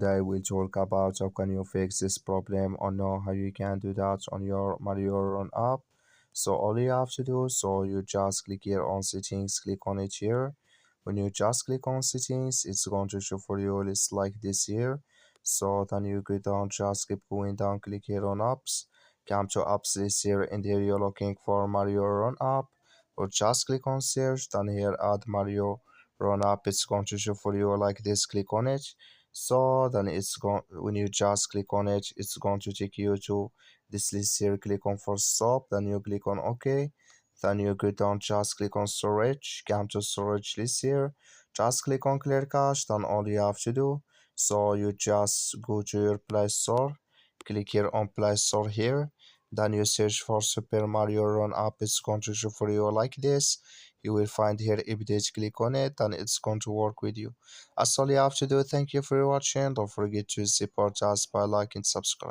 Today we'll talk about how can you fix this problem or know how you can do that on your Mario Run app. So all you have to do, so you just click here on settings, click on it here. When you just click on settings, it's going to show for you a list like this here. So then you go down, just keep going down, click here on apps. Come to apps list here, and here you're looking for Mario Run app. Or just click on search, then here add Mario Run app. It's going to show for you like this, click on it. So then it's going, when you just click on it, it's going to take you to this list here. Click on for stop, then you click on OK. Then you go down, just click on storage, come to storage list here, just click on clear cache. Then all you have to do, so you just go to your Play Store, click here on Play Store here, then you search for Super Mario Run app. It's going to show for you like this. You will find here update, click on it, and it's going to work with you. That's all you have to do. Thank you for watching. Don't forget to support us by liking and subscribe.